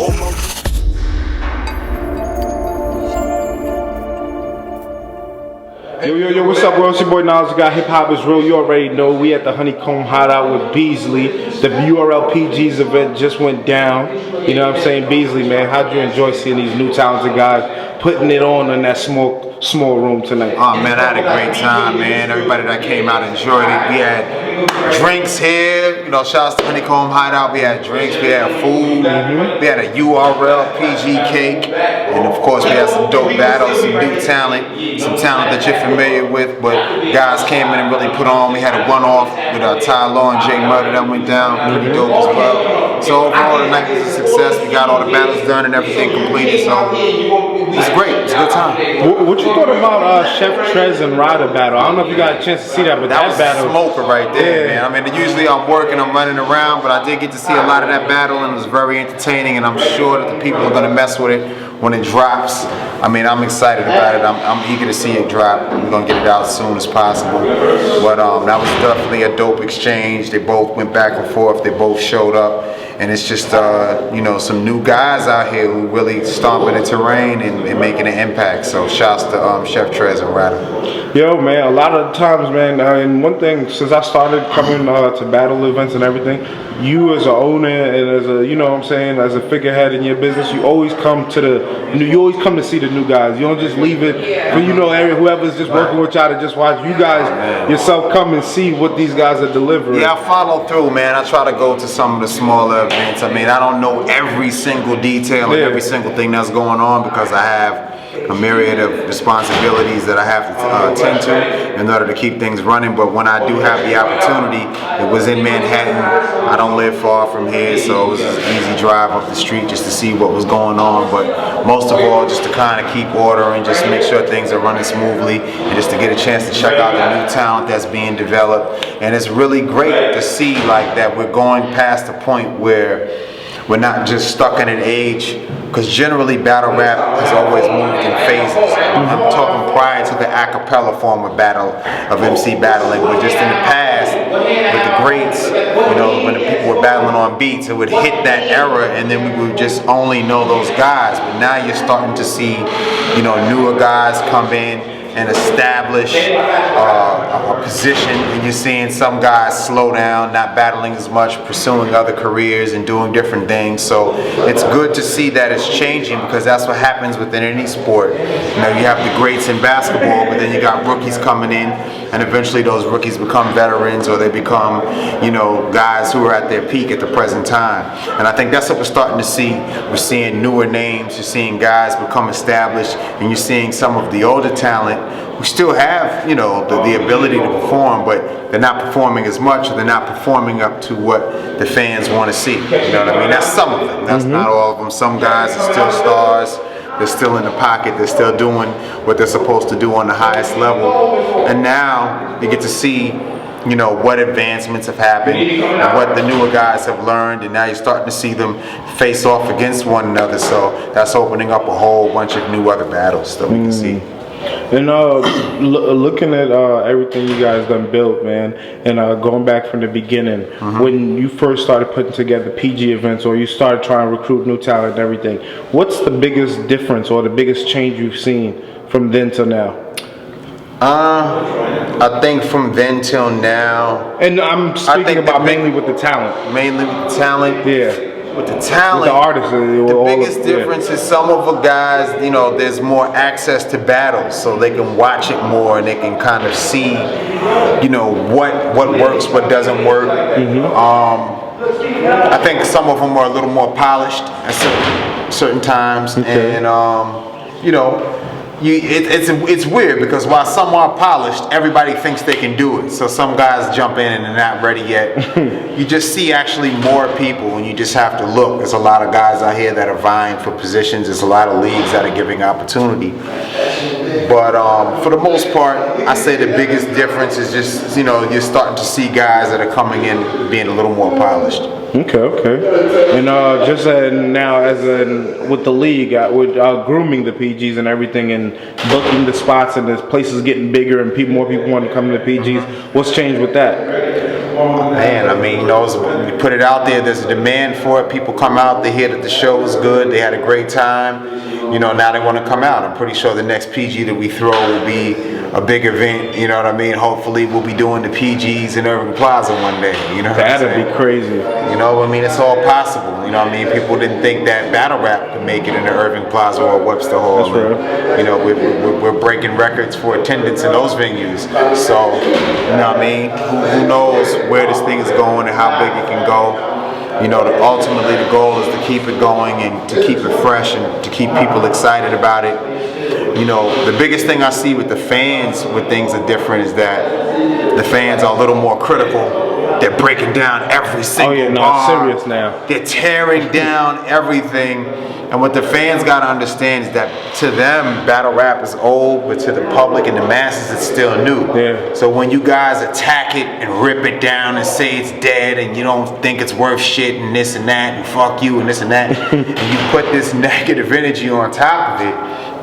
Yo, what's up, world? It's your boy Nas. You got Hip Hop is Real. You already know we at the Honeycomb Hideout with Beasley. The URLPG's event just went down. You know what I'm saying? Beasley, man, how'd you enjoy seeing these new talented guys putting it on in that small room tonight? Oh man, I had a great time, man. Everybody that came out enjoyed it. We had drinks here. You know, shouts to Honeycomb Hideout. We had drinks. We had food. We had a URLPG cake. And of course, we had some dope battles, some new talent, some talent that you're familiar with, but guys came in and really put on. We had a one-off with Ty Law and MURDA that went down, pretty dope as well. So overall, the night was a success. We got all the battles done and everything completed, so it's great. It's a good time. What you thought about Chef TREZ and RYDA battle? I don't know if you got a chance to see that, but that was battle, a smoker right there, man. I mean, usually I'm working, I'm running around, but I did get to see a lot of that battle, and it was very entertaining, and I'm sure that the people are going to mess with it when it drops. I mean, I'm excited about it. I'm eager to see it drop. We're gonna get it out as soon as possible. But that was definitely a dope exchange. They both went back and forth. They both showed up, and it's just you know, some new guys out here who really stomping the terrain and making an impact. So shouts to Chef TREZ and RYDA. Yo, man, a lot of times, man, and one thing, since I started coming to battle events and everything, you as an owner and as a, you know what I'm saying, as a figurehead in your business, you always come to to see the new guys. You don't just leave it for, you know, whoever's just working with y'all to just watch. You guys yourself come and see what these guys are delivering. Yeah, I follow through, man. I try to go to some of the smaller events. I mean, I don't know every single detail and every single thing that's going on because I have a myriad of responsibilities that I have to attend to in order to keep things running. But when I do have the opportunity, it was in Manhattan. I don't live far from here, so it was an easy drive up the street just to see what was going on. But most of all, just to kind of keep order and just make sure things are running smoothly, and just to get a chance to check out the new talent that's being developed. And it's really great to see like that we're going past the point where we're not just stuck in an age, because generally battle rap has always moved in phases. I'm talking prior to the a cappella form of MC battling, but just in the past, with the greats, you know, when the people were battling on beats, it would hit that era and then we would just only know those guys. But now you're starting to see, you know, newer guys come in and establish a position, and you're seeing some guys slow down, not battling as much, pursuing other careers and doing different things. So it's good to see that it's changing, because that's what happens within any sport. You know, you have the greats in basketball, but then you got rookies coming in, and eventually those rookies become veterans, or they become, you know, guys who are at their peak at the present time. And I think that's what we're starting to see. We're seeing newer names, you're seeing guys become established, and you're seeing some of the older talent who still have, you know, the ability to perform, but they're not performing as much, or they're not performing up to what the fans want to see. You know what I mean? That's some of them. That's not all of them. Some guys are still stars. They're still in the pocket. They're still doing what they're supposed to do on the highest level. And now you get to see, you know, what advancements have happened and what the newer guys have learned, and now you're starting to see them face off against one another. So that's opening up a whole bunch of new other battles that we can see. And looking at everything you guys done built, man, and going back from the beginning, when you first started putting together PG events, or you started trying to recruit new talent and everything, what's the biggest difference or the biggest change you've seen from then till now? I think from then till now, and I'm speaking about mainly with the talent. Mainly with the talent. Yeah. With the talent, with the artists, the biggest difference is some of the guys, you know, there's more access to battles, so they can watch it more and they can kind of see, you know, what works, what doesn't work. I think some of them are a little more polished at certain times, and you know, it's weird, because while some are polished, everybody thinks they can do it. So some guys jump in and they're not ready yet. You just see actually more people, and you just have to look. There's a lot of guys out here that are vying for positions. There's a lot of leagues that are giving opportunity. But for the most part, I say the biggest difference is just, you know, you're starting to see guys that are coming in being a little more polished. Okay. And just now, as in with the league, with grooming the PGs and everything, and booking the spots, and the places getting bigger, and more people want to come to the PGs. What's changed with that? Man, I mean, you put it out there, there's a demand for it. People come out, they hear that the show was good, they had a great time. Now they want to come out. I'm pretty sure the next PG that we throw will be a big event, you know what I mean? Hopefully we'll be doing the PGs in Irving Plaza one day, you know. That'd be crazy. It's all possible, you know what I mean? People didn't think that battle rap could make it in the Irving Plaza or Webster Hall. That's right. We're breaking records for attendance in those venues. So, you know what I mean? Who knows where this thing is going and how big it can go. Ultimately the goal is to keep it going and to keep it fresh and to keep people excited about it. The biggest thing I see with the fans when things are different is that the fans are a little more critical. They're breaking down every single bar. Serious now. They're tearing down everything. And what the fans gotta understand is that to them, battle rap is old, but to the public and the masses, it's still new. Yeah. So when you guys attack it and rip it down and say it's dead and you don't think it's worth shit and this and that and fuck you and this and that, and you put this negative energy on top of it,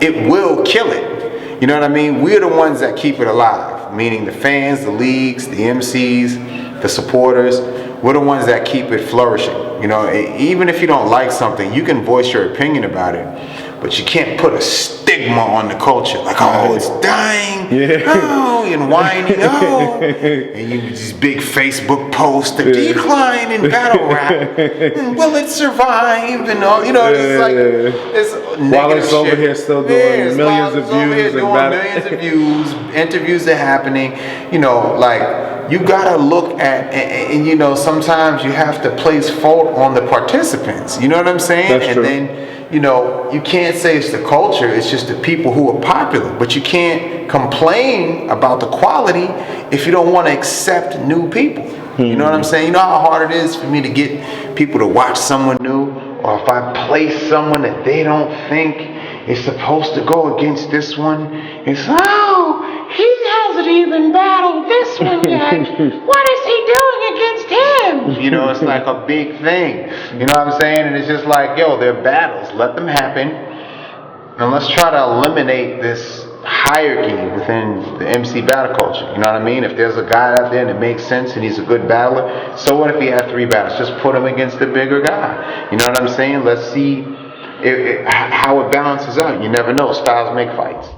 it will kill it. You know what I mean? We're the ones that keep it alive, meaning the fans, the leagues, the MCs, the supporters. We're the ones that keep it flourishing. Even if you don't like something, you can voice your opinion about it, but you can't put a stigma on the culture, like, oh, it's dying, oh, and whining, oh, and you these big Facebook posts, the decline in battle rap, and will it survive, and all, it's like, it's negative while it's shit. over here still doing millions of views, millions of views, interviews are happening, you gotta look at, and sometimes you have to place fault on the participants. You know what I'm saying? That's true. Then, you can't say it's the culture, it's just the people who are popular. But you can't complain about the quality if you don't want to accept new people. You know what I'm saying? You know how hard it is for me to get people to watch someone new, or if I place someone that they don't think is supposed to go against this one, it's, oh, he hasn't even battled this one yet. What is he doing against him? It's like a big thing. You know what I'm saying? And it's just like, yo, they're battles. Let them happen. And let's try to eliminate this hierarchy within the MC battle culture. You know what I mean? If there's a guy out there that makes sense and he's a good battler, so what if he had 3 battles? Just put him against the bigger guy. You know what I'm saying? Let's see how it balances out. You never know. Styles make fights.